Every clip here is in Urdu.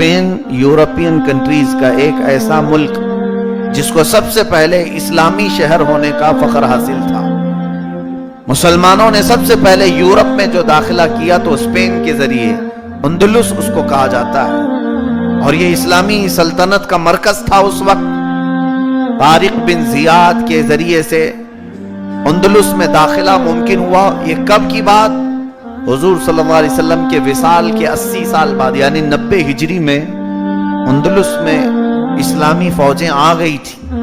اسپین یورپین کنٹریز کا ایک ایسا ملک جس کو سب سے پہلے اسلامی شہر ہونے کا فخر حاصل تھا. مسلمانوں نے سب سے پہلے یورپ میں جو داخلہ کیا تو اسپین کے ذریعے، اندلس اس کو کہا جاتا ہے، اور یہ اسلامی سلطنت کا مرکز تھا اس وقت. طارق بن زیاد کے ذریعے سے اندلس میں داخلہ ممکن ہوا. یہ کب کی بات؟ حضور صلی اللہ علیہ وسلم کے وصال کے 80 سال بعد، یعنی 90 ہجری میں اندلس میں اسلامی فوجیں آ گئی تھی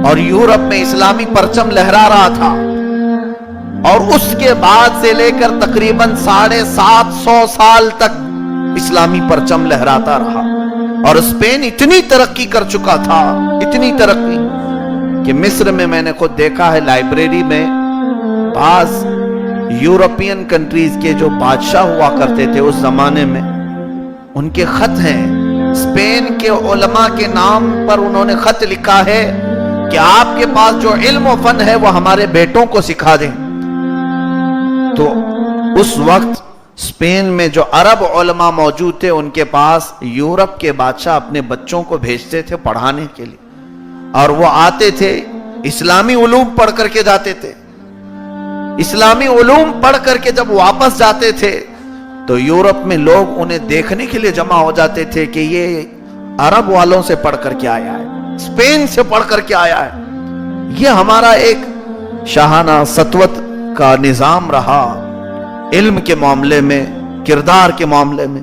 اور یورپ میں اسلامی پرچم لہرا رہا تھا. اور اس کے بعد سے لے کر تقریباً 750 سال تک اسلامی پرچم لہراتا رہا. اور اسپین اتنی ترقی کر چکا تھا، اتنی ترقی کہ مصر میں نے خود دیکھا ہے لائبریری میں بعض یورپین کنٹریز کے جو بادشاہ ہوا کرتے تھے اس زمانے میں، ان کے خط ہیں. اسپین کے علماء کے نام پر انہوں نے خط لکھا ہے کہ آپ کے پاس جو علم و فن ہے وہ ہمارے بیٹوں کو سکھا دیں. تو اس وقت اسپین میں جو عرب علماء موجود تھے ان کے پاس یورپ کے بادشاہ اپنے بچوں کو بھیجتے تھے پڑھانے کے لیے، اور وہ آتے تھے اسلامی علوم پڑھ کر کے جاتے تھے. اسلامی علوم پڑھ کر کے جب واپس جاتے تھے تو یورپ میں لوگ انہیں دیکھنے کے لیے جمع ہو جاتے تھے کہ یہ عرب والوں سے پڑھ کر کے آیا ہے، اسپین سے پڑھ کر کے آیا ہے. یہ ہمارا ایک شاہانہ سطوت کا نظام رہا علم کے معاملے میں، کردار کے معاملے میں.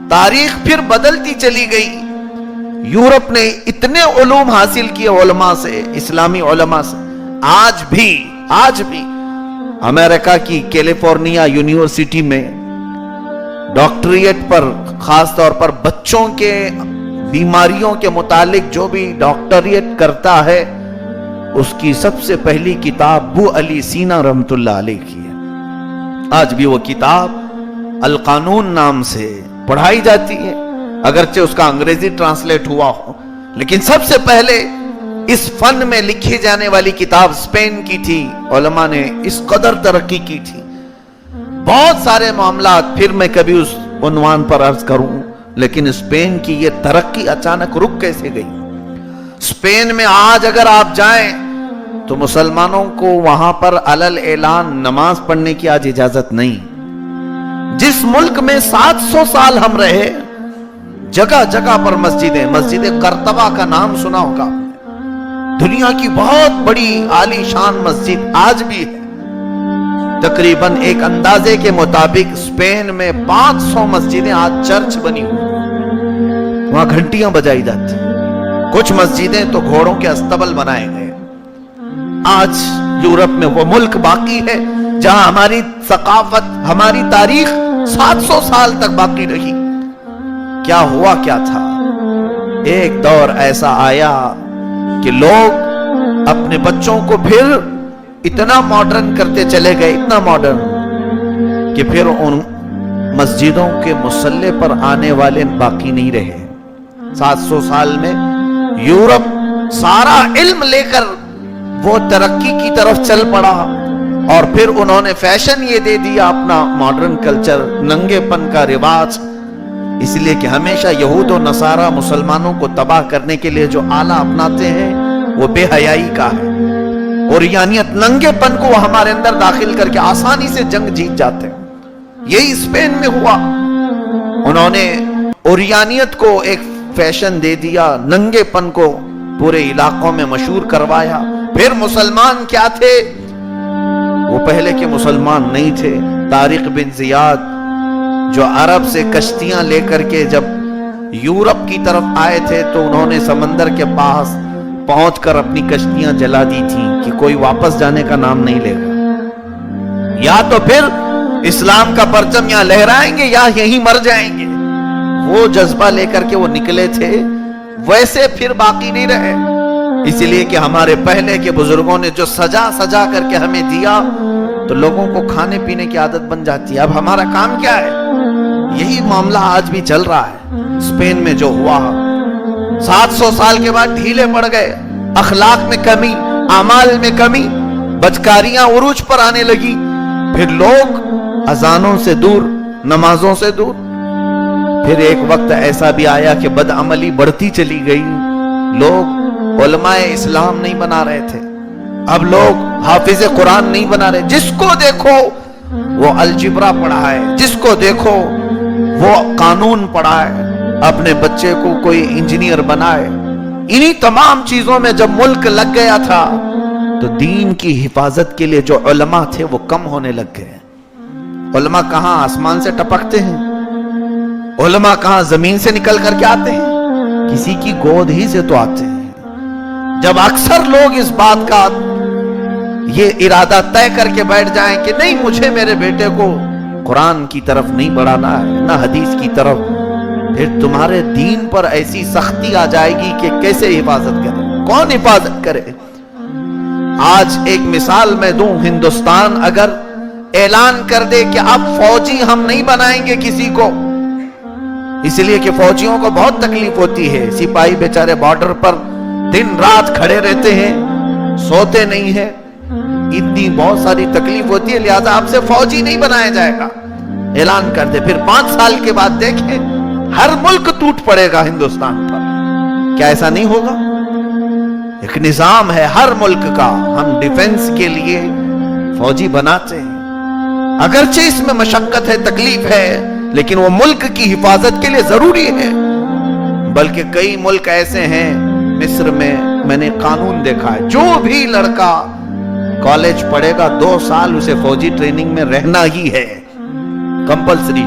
تاریخ پھر بدلتی چلی گئی. یورپ نے اتنے علوم حاصل کیے علماء سے، اسلامی علماء سے. آج بھی امریکہ کی کیلیفورنیا یونیورسٹی میں ڈاکٹریٹ پر، خاص طور پر بچوں کے بیماریوں کے متعلق جو بھی ڈاکٹریٹ کرتا ہے اس کی سب سے پہلی کتاب ابو علی سینا رحمت اللہ علیہ کی ہے. آج بھی وہ کتاب القانون نام سے پڑھائی جاتی ہے، اگرچہ اس کا انگریزی ٹرانسلیٹ ہوا ہو، لیکن سب سے پہلے اس فن میں لکھی جانے والی کتاب اسپین کی تھی. علماء نے اس قدر ترقی کی تھی. بہت سارے معاملات پھر میں کبھی اس عنوان پر عرض کروں، لیکن اسپین کی یہ ترقی اچانک رک کیسے گئی؟ اسپین میں آج اگر آپ جائیں تو مسلمانوں کو وہاں پر علل اعلان نماز پڑھنے کی آج اجازت نہیں. جس ملک میں 700 سال ہم رہے، جگہ جگہ پر مسجد قرطبہ کا نام سنا ہوگا، دنیا کی بہت بڑی عالی شان مسجد آج بھی ہے. تقریباً ایک اندازے کے مطابق اسپین میں 500 مسجدیں آج چرچ بنی ہوئی، وہاں گھنٹیاں بجائی جاتی. کچھ مسجدیں تو گھوڑوں کے استبل بنائے گئے. آج یورپ میں وہ ملک باقی ہے جہاں ہماری ثقافت، ہماری تاریخ 700 سال تک باقی رہی. کیا ہوا کیا تھا؟ ایک دور ایسا آیا کہ لوگ اپنے بچوں کو پھر اتنا ماڈرن کرتے چلے گئے، اتنا ماڈرن کہ پھر ان مسجدوں کے مصلی پر آنے والے باقی نہیں رہے. 700 سال میں یورپ سارا علم لے کر وہ ترقی کی طرف چل پڑا، اور پھر انہوں نے فیشن یہ دے دیا اپنا ماڈرن کلچر، ننگے پن کا رواج. اس لیے کہ ہمیشہ یہود و نصارہ مسلمانوں کو تباہ کرنے کے لیے جو آلہ اپناتے ہیں وہ بے حیائی کا ہے. اوریانیت، ننگے پن کو وہ ہمارے اندر داخل کر کے آسانی سے جنگ جیت جاتے ہیں. یہی اسپین میں ہوا. انہوں نے اوریانیت کو ایک فیشن دے دیا، ننگے پن کو پورے علاقوں میں مشہور کروایا. پھر مسلمان کیا تھے؟ وہ پہلے کے مسلمان نہیں تھے. طارق بن زیاد جو عرب سے کشتیاں لے کر کے جب یورپ کی طرف آئے تھے تو انہوں نے سمندر کے پاس پہنچ کر اپنی کشتیاں جلا دی تھیں کہ کوئی واپس جانے کا نام نہیں لے گا، یا تو پھر اسلام کا پرچم یہاں لہرائیں گے یا یہیں مر جائیں گے. وہ جذبہ لے کر کے وہ نکلے تھے، ویسے پھر باقی نہیں رہے. اس لیے کہ ہمارے پہلے کے بزرگوں نے جو سجا سجا کر کے ہمیں دیا تو لوگوں کو کھانے پینے کی عادت بن جاتی ہے. اب ہمارا کام کیا ہے؟ یہی معاملہ آج بھی چل رہا ہے. اسپین میں جو ہوا 700 سال کے بعد ڈھیلے پڑ گئے، اخلاق میں کمی، اعمال میں کمی، بدکاریاں عروج پر آنے لگی. پھر لوگ اذانوں سے دور، نمازوں سے دور. پھر ایک وقت ایسا بھی آیا کہ بدعملی بڑھتی چلی گئی، لوگ علماء اسلام نہیں بنا رہے تھے، اب لوگ حافظ قرآن نہیں بنا رہے، جس کو دیکھو وہ الجبرا پڑھا ہے، جس کو دیکھو وہ قانون پڑھا ہے، اپنے بچے کو کوئی انجینئر بنائے۔ انہی تمام چیزوں میں جب ملک لگ گیا تھا تو دین کی حفاظت کے لیے جو علماء تھے وہ کم ہونے لگ گئے۔ علماء کہاں آسمان سے ٹپکتے ہیں؟ علماء کہاں زمین سے نکل کر کے آتے ہیں؟ کسی کی گود ہی سے تو آتے ہیں۔ جب اکثر لوگ اس بات کا یہ ارادہ طے کر کے بیٹھ جائیں کہ نہیں، مجھے میرے بیٹے کو قرآن کی طرف نہیں بڑھانا ہے، نہ حدیث کی طرف، پھر تمہارے دین پر ایسی سختی آ جائے گی کہ کیسے حفاظت کرے، کون حفاظت کرے؟ آج ایک مثال میں دوں، ہندوستان اگر اعلان کر دے کہ اب فوجی ہم نہیں بنائیں گے کسی کو، اس لیے کہ فوجیوں کو بہت تکلیف ہوتی ہے، سپاہی بیچارے بارڈر پر دن رات کھڑے رہتے ہیں، سوتے نہیں ہیں، اتنی بہت ساری تکلیف ہوتی ہے، لہذا آپ سے فوجی نہیں بنایا جائے گا، اعلان کر دے۔ پھر 5 سال کے بعد دیکھیں ہر ملک ٹوٹ پڑے گا ہندوستان پر، کیا ایسا نہیں ہوگا؟ ایک نظام ہے ہر ملک کا، ہم ڈیفنس کے لیے فوجی بناتے ہیں، اگرچہ اس میں مشقت ہے، تکلیف ہے، لیکن وہ ملک کی حفاظت کے لیے ضروری ہے۔ بلکہ کئی ملک ایسے ہیں، مصر میں نے قانون دیکھا ہے، جو بھی لڑکا کالج پڑھے گا 2 سال اسے فوجی ٹریننگ میں رہنا ہی ہے، کمپلسری۔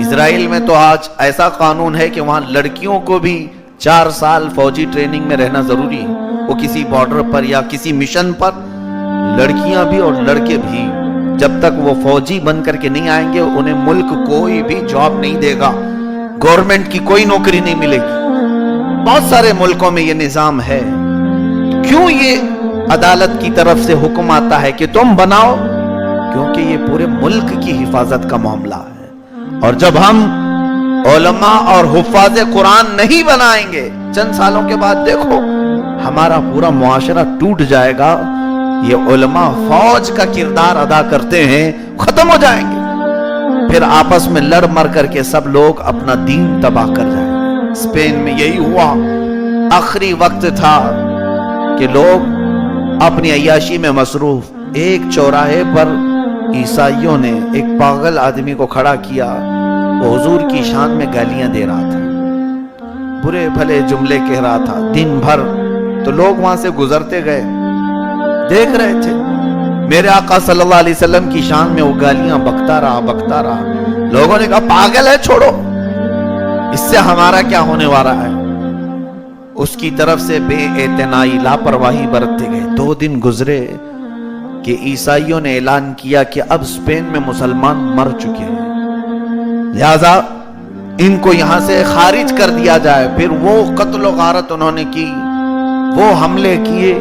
اسرائیل میں تو آج ایسا قانون ہے کہ وہاں لڑکیوں کو بھی 4 سال فوجی ٹریننگ میں رہنا ضروری ہے، وہ کسی بارڈر پر یا کسی مشن پر، لڑکیاں بھی اور لڑکے بھی، جب تک وہ فوجی بن کر کے نہیں آئیں گے انہیں ملک کوئی بھی جاب نہیں دے گا، گورنمنٹ کی کوئی نوکری نہیں ملے گی۔ بہت سارے ملکوں میں یہ نظام ہے۔ کیوں یہ عدالت کی طرف سے حکم آتا ہے کہ تم بناؤ؟ کیونکہ یہ پورے ملک کی حفاظت کا معاملہ ہے، اور جب ہم علماء اور حفاظ قرآن نہیں بنائیں گے، چند سالوں کے بعد دیکھو ہمارا پورا معاشرہ ٹوٹ جائے گا۔ یہ علماء فوج کا کردار ادا کرتے ہیں، ختم ہو جائیں گے، پھر آپس میں لڑ مر کر کے سب لوگ اپنا دین تباہ کر جائیں گے۔ اسپین میں یہی ہوا، آخری وقت تھا کہ لوگ اپنی عیاشی میں مصروف، ایک چوراہے پر عیسائیوں نے ایک پاگل آدمی کو کھڑا کیا، وہ حضور کی شان میں گالیاں دے رہا تھا، برے بھلے جملے کہہ رہا تھا دن بھر، تو لوگ وہاں سے گزرتے گئے، دیکھ رہے تھے، میرے آقا صلی اللہ علیہ وسلم کی شان میں وہ گالیاں بکتا رہا۔ لوگوں نے کہا پاگل ہے، چھوڑو، اس سے ہمارا کیا ہونے والا ہے؟ اس کی طرف سے بے اعتنائی، لاپرواہی برتتے گئے۔ 2 دن گزرے کہ عیسائیوں نے اعلان کیا کہ اب اسپین میں مسلمان مر چکے ہیں، لہذا ان کو یہاں سے خارج کر دیا جائے۔ پھر وہ قتل و غارت انہوں نے کی، وہ حملے کیے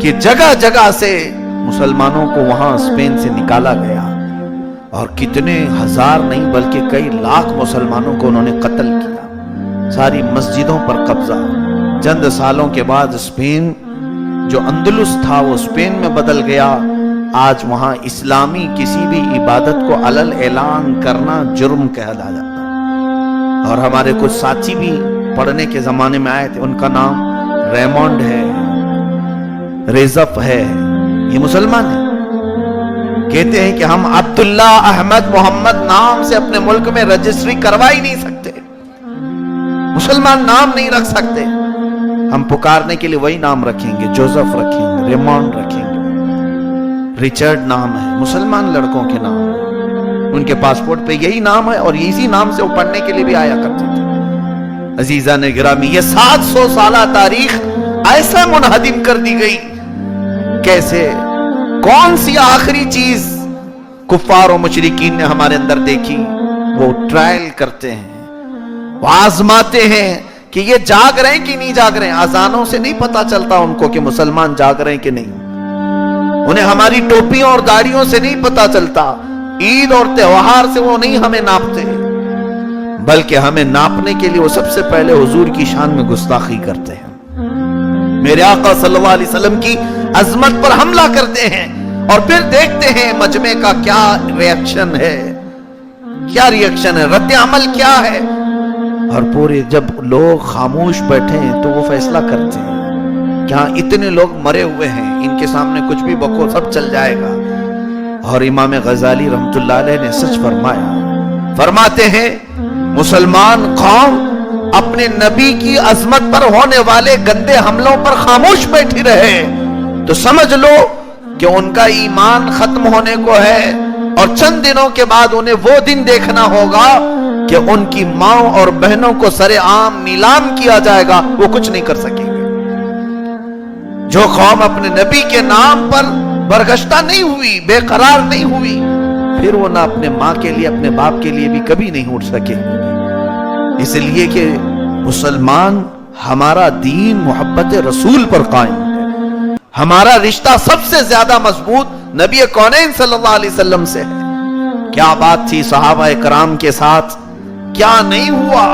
کہ جگہ جگہ سے مسلمانوں کو وہاں اسپین سے نکالا گیا، اور کتنے ہزار نہیں بلکہ کئی لاکھ مسلمانوں کو انہوں نے قتل کیا، ساری مسجدوں پر قبضہ۔ چند سالوں کے بعد اسپین جو اندلس تھا وہ اسپین میں بدل گیا، آج وہاں اسلامی کسی بھی عبادت کو علل اعلان کرنا جرم کہلایا جاتا ہے۔ اور ہمارے کچھ ساتھی بھی پڑھنے کے زمانے میں آئے تھے، ان کا نام ریمونڈ ہے، ریزف ہے، یہ مسلمان ہیں، کہتے ہیں کہ ہم عبداللہ احمد محمد نام سے اپنے ملک میں رجسٹری کروا ہی نہیں سکتے، مسلمان نام نہیں رکھ سکتے، ہم پکارنے کے لیے وہی نام رکھیں گے، جوزف رکھیں گے، ریمونڈ رکھیں گے، ریچرڈ نام ہے، مسلمان لڑکوں کے نام ہے، ان کے پاسپورٹ پہ یہی نام ہے، اور اسی نام سے وہ پڑھنے کے لیے بھی آیا کرتے تھے۔ عزیزان گرامی، یہ 700 سالہ تاریخ ایسا منہدم کر دی گئی، کیسے؟ کون سی آخری چیز کفار و مشرکین نے ہمارے اندر دیکھی؟ وہ ٹرائل کرتے ہیں، وہ آزماتے ہیں کہ یہ جاگ رہے ہیں کہ نہیں جاگ رہے ہیں۔ اذانوں سے نہیں پتا چلتا ان کو کہ مسلمان جاگ رہے ہیں کہ نہیں، انہیں ہماری ٹوپیوں اور داڑیوں سے نہیں پتا چلتا، عید اور تہوار سے وہ نہیں ہمیں ناپتے، بلکہ ہمیں ناپنے کے لیے وہ سب سے پہلے حضور کی شان میں گستاخی کرتے ہیں، میرے آقا صلی اللہ علیہ وسلم کی عظمت پر حملہ کرتے ہیں، اور پھر دیکھتے ہیں مجمع کا کیا ریاکشن ہے۔ کیا ریئیکشن ہے، رد عمل کیا ہے؟ اور پورے جب لوگ خاموش بیٹھے ہیں تو وہ فیصلہ کرتے ہیں کہ ہاں اتنے لوگ مرے ہوئے ہیں، ان کے سامنے کچھ بھی بکو سب چل جائے گا۔ اور امام غزالی رحمت اللہ علیہ نے سچ فرمایا، فرماتے ہیں مسلمان قوم اپنے نبی کی عظمت پر ہونے والے گندے حملوں پر خاموش بیٹھی رہے تو سمجھ لو کہ ان کا ایمان ختم ہونے کو ہے، اور چند دنوں کے بعد انہیں وہ دن دیکھنا ہوگا کہ ان کی ماں اور بہنوں کو سر عام نیلام کیا جائے گا، وہ کچھ نہیں کر سکیں گے۔ جو قوم اپنے نبی کے نام پر برگشتہ نہیں ہوئی، بے قرار نہیں ہوئی، پھر وہ نہ اپنے ماں کے لیے اپنے باپ کے لیے بھی کبھی نہیں اٹھ سکے۔ اس لیے کہ مسلمان ہمارا دین محبت رسول پر قائم ہے، ہمارا رشتہ سب سے زیادہ مضبوط نبی کونین صلی اللہ علیہ وسلم سے ہے۔ کیا بات تھی صحابہ کرام کے ساتھ، کیا نہیں ہوا۔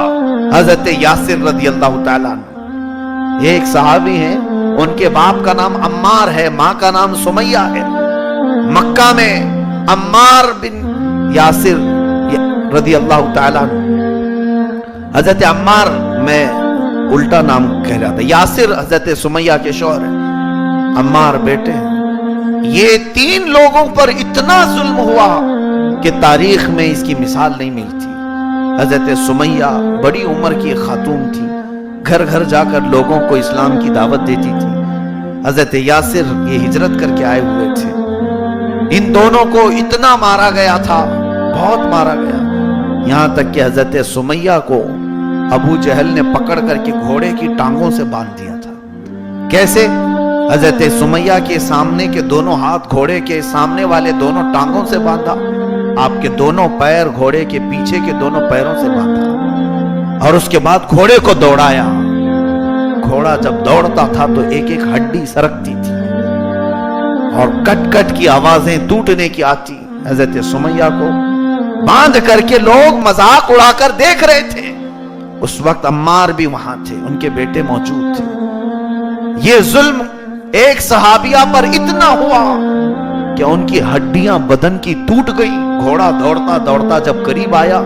حضرت یاسر رضی اللہ تعالیٰ عنہ ایک صحابی ہیں، ان کے باپ کا نام عمار ہے، ماں کا نام سمیہ ہے۔ مکہ میں عمار بن یاسر رضی اللہ تعالیٰ عنہ، حضرت عمار میں الٹا نام کہہ رہا تھا، یاسر حضرت سمیہ کے شوہر ہیں، عمار بیٹے ہیں۔ یہ تین لوگوں پر اتنا ظلم ہوا کہ تاریخ میں اس کی مثال نہیں ملتی۔ حضرت سمیہ بڑی عمر کی خاتون تھی، گھر گھر جا کر لوگوں کو اسلام کی دعوت دیتی تھی۔ حضرت یاسر یہ ہجرت کر کے آئے ہوئے تھے۔ ان دونوں کو اتنا مارا گیا تھا، بہت مارا گیا، یہاں تک کہ حضرت سمیہ کو ابو جہل نے پکڑ کر کے گھوڑے کی ٹانگوں سے باندھ دیا تھا۔ کیسے؟ حضرت سمیہ کے سامنے کے دونوں ہاتھ گھوڑے کے سامنے والے دونوں ٹانگوں سے باندھا، آپ کے دونوں پیر گھوڑے کے پیچھے کے دونوں پیروں سے باندھا، اور اس کے بعد گھوڑے کو دوڑایا۔ گھوڑا جب دوڑتا تھا تو ایک ایک ہڈی سرکتی تھی اور کٹ کٹ کی آوازیں ٹوٹنے کی آتی۔ حضرت سمیہ کو باندھ کر کے لوگ مذاق اڑا کر دیکھ رہے تھے۔ اس وقت عمار بھی وہاں تھے، ان کے بیٹے موجود تھے۔ یہ ظلم ایک صحابیہ پر اتنا ہوا کہ ان کی ہڈیاں بدن کی ٹوٹ گئی۔ گھوڑا دوڑتا دوڑتا جب قریب آیا،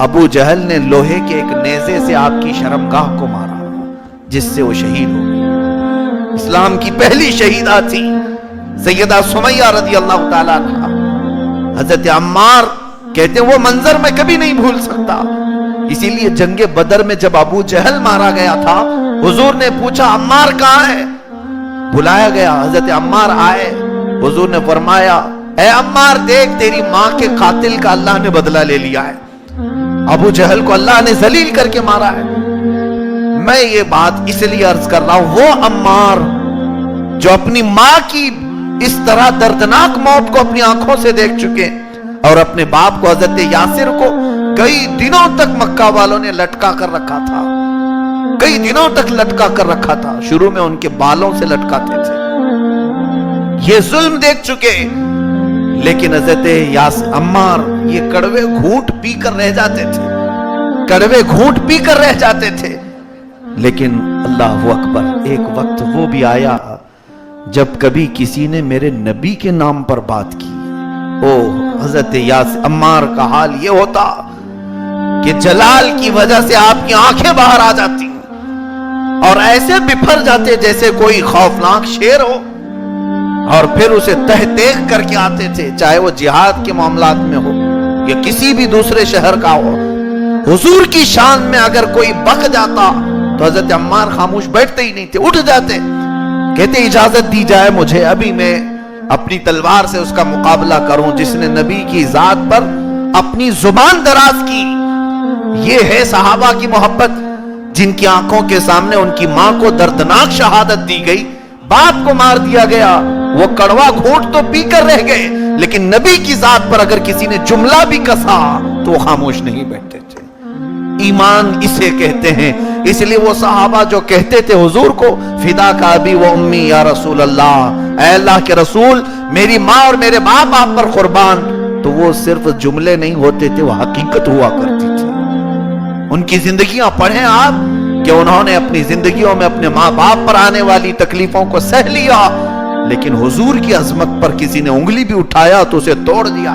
ابو جہل نے لوہے کے ایک نیزے سے آپ کی شرمگاہ کو مارا، جس سے وہ شہید ہو گئی۔ اسلام کی پہلی شہیدہ تھی سیدہ سمیہ رضی اللہ تعالیٰ عنہا۔ حضرت عمار کہتے ہیں وہ منظر میں کبھی نہیں بھول سکتا۔ اسی لیے جنگ بدر میں جب ابو جہل مارا گیا تھا، حضور نے پوچھا عمار کہاں ہے؟ بلایا گیا، حضرت عمار آئے، حضور نے فرمایا اے عمار دیکھ تیری ماں کے قاتل کا اللہ نے بدلہ لے لیا ہے، ابو جہل کو اللہ نے ذلیل کر کے مارا ہے۔ میں یہ بات اس لیے عرض کر رہا ہوں، وہ عمار جو اپنی ماں کی اس طرح دردناک موت کو اپنی آنکھوں سے دیکھ چکے، اور اپنے باپ کو حضرت یاسر کو کئی دنوں تک مکہ والوں نے لٹکا کر رکھا تھا، کئی دنوں تک لٹکا کر رکھا تھا، شروع میں ان کے بالوں سے لٹکاتے تھے، یہ ظلم دیکھ چکے، لیکن حضرت عمار یہ کڑوے گھونٹ پی کر رہ جاتے تھے، کڑوے گھونٹ پی کر رہ جاتے تھے۔ لیکن اللہ اکبر، ایک وقت وہ بھی آیا جب کبھی کسی نے میرے نبی کے نام پر بات کی، او حضرت عمار کا حال یہ ہوتا کہ جلال کی وجہ سے آپ کی آنکھیں باہر آ جاتی اور ایسے بپھر جاتے جیسے کوئی خوفناک شیر ہو، اور پھر اسے تہ تیغ کر کے آتے تھے، چاہے وہ جہاد کے معاملات میں ہو یا کسی بھی دوسرے شہر کا ہو۔ حضور کی شان میں اگر کوئی بک جاتا تو حضرت عمار خاموش بیٹھتے ہی نہیں تھے، اٹھ جاتے، کہتے اجازت دی جائے مجھے، ابھی میں اپنی تلوار سے اس کا مقابلہ کروں جس نے نبی کی ذات پر اپنی زبان دراز کی۔ یہ ہے صحابہ کی محبت، جن کی آنکھوں کے سامنے ان کی ماں کو دردناک شہادت دی گئی، باپ کو مار دیا گیا، وہ کڑوا گھونٹ تو پی کر رہ گئے، لیکن نبی کی ذات پر اگر کسی نے جملہ بھی کسا تو وہ خاموش نہیں بیٹھتے تھے۔ ایمان اسے کہتے ہیں۔ اس لیے وہ صحابہ جو کہتے تھے حضور کو فدا کا ابی و امی یا رسول اللہ، اے اللہ کے رسول میری ماں اور میرے باپ آپ پر قربان، تو وہ صرف جملے نہیں ہوتے تھے، وہ حقیقت ہوا کرتی تھی۔ ان کی زندگیاں پڑھیں آپ کہ انہوں نے اپنی زندگیوں میں اپنے ماں باپ پر آنے والی تکلیفوں کو سہ لیا، لیکن حضور کی عظمت پر کسی نے انگلی بھی اٹھایا تو اسے توڑ دیا۔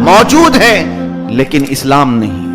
موجود ہیں لیکن اسلام نہیں.